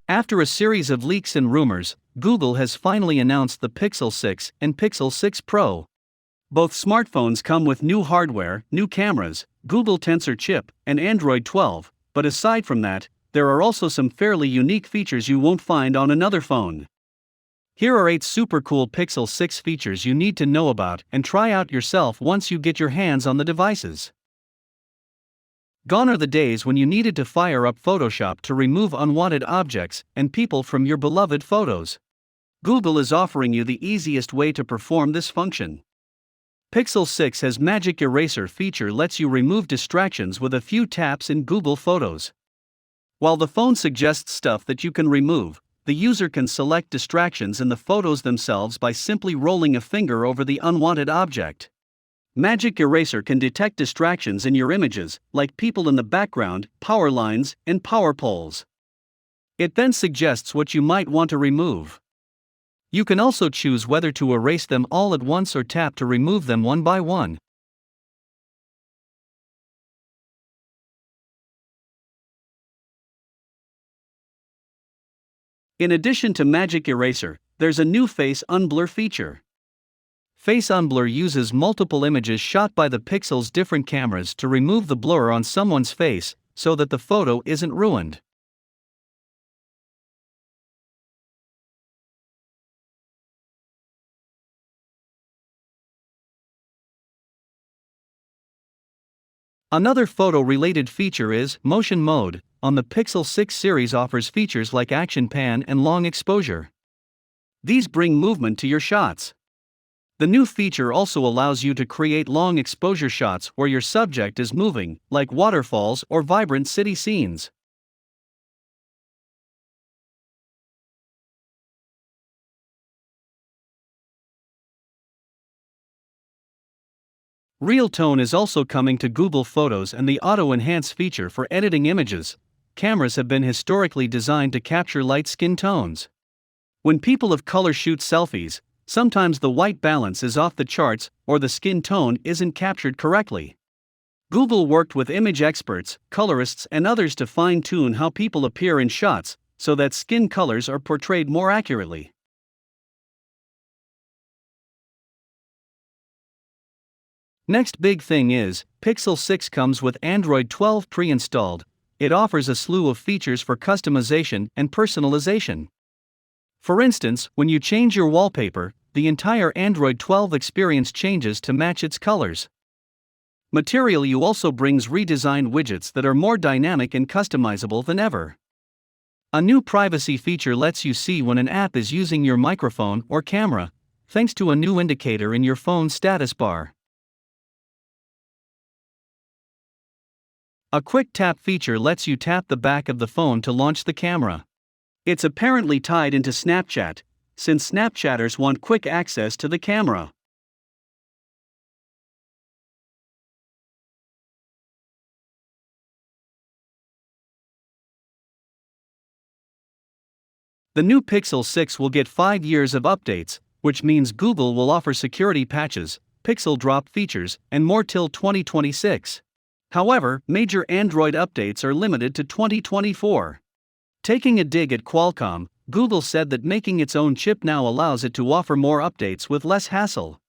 After a series of leaks and rumors, Google has finally announced the Pixel 6 and Pixel 6 Pro. Both smartphones come with new hardware, new cameras, Google Tensor chip, and Android 12, but aside from that, there are also some fairly unique features you won't find on another phone. Here are 8 super cool Pixel 6 features you need to know about and try out yourself once you get your hands on the devices. Gone are the days when you needed to fire up Photoshop to remove unwanted objects and people from your beloved photos. Google is offering you the easiest way to perform this function. Pixel 6 has Magic Eraser feature lets you remove distractions with a few taps in Google Photos. While the phone suggests stuff that you can remove, the user can select distractions in the photos themselves by simply rolling a finger over the unwanted object. Magic Eraser can detect distractions in your images, like people in the background, power lines, and power poles. It then suggests what you might want to remove. You can also choose whether to erase them all at once or tap to remove them one by one. In addition to Magic Eraser, there's a new Face Unblur feature. Face Unblur uses multiple images shot by the Pixel's different cameras to remove the blur on someone's face, so that the photo isn't ruined. Another photo-related feature is Motion Mode. On the Pixel 6 series offers features like Action Pan and Long Exposure. These bring movement to your shots. The new feature also allows you to create long exposure shots where your subject is moving, like waterfalls or vibrant city scenes. Real Tone is also coming to Google Photos, and the Auto Enhance feature for editing images. Cameras have been historically designed to capture light skin tones. When people of color shoot selfies, sometimes the white balance is off the charts or the skin tone isn't captured correctly. Google worked with image experts, colorists, and others to fine-tune how people appear in shots so that skin colors are portrayed more accurately. Next big thing is, Pixel 6 comes with Android 12 pre-installed. It offers a slew of features for customization and personalization. For instance, when you change your wallpaper, the entire Android 12 experience changes to match its colors. Material You also brings redesigned widgets that are more dynamic and customizable than ever. A new privacy feature lets you see when an app is using your microphone or camera, thanks to a new indicator in your phone's status bar. A quick tap feature lets you tap the back of the phone to launch the camera. It's apparently tied into Snapchat, since Snapchatters want quick access to the camera. The new Pixel 6 will get 5 years of updates, which means Google will offer security patches, Pixel drop features, and more till 2026. However, major Android updates are limited to 2024. Taking a dig at Qualcomm, Google said that making its own chip now allows it to offer more updates with less hassle.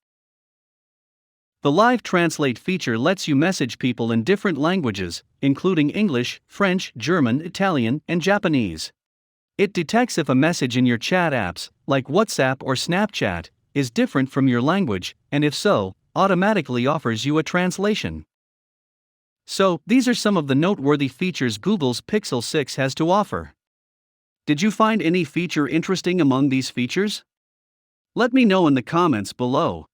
The Live Translate feature lets you message people in different languages, including English, French, German, Italian, and Japanese. It detects if a message in your chat apps, like WhatsApp or Snapchat, is different from your language, and if so, automatically offers you a translation. So, these are some of the noteworthy features Google's Pixel 6 has to offer. Did you find any feature interesting among these features? Let me know in the comments below.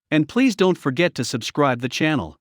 And please don't forget to subscribe the channel.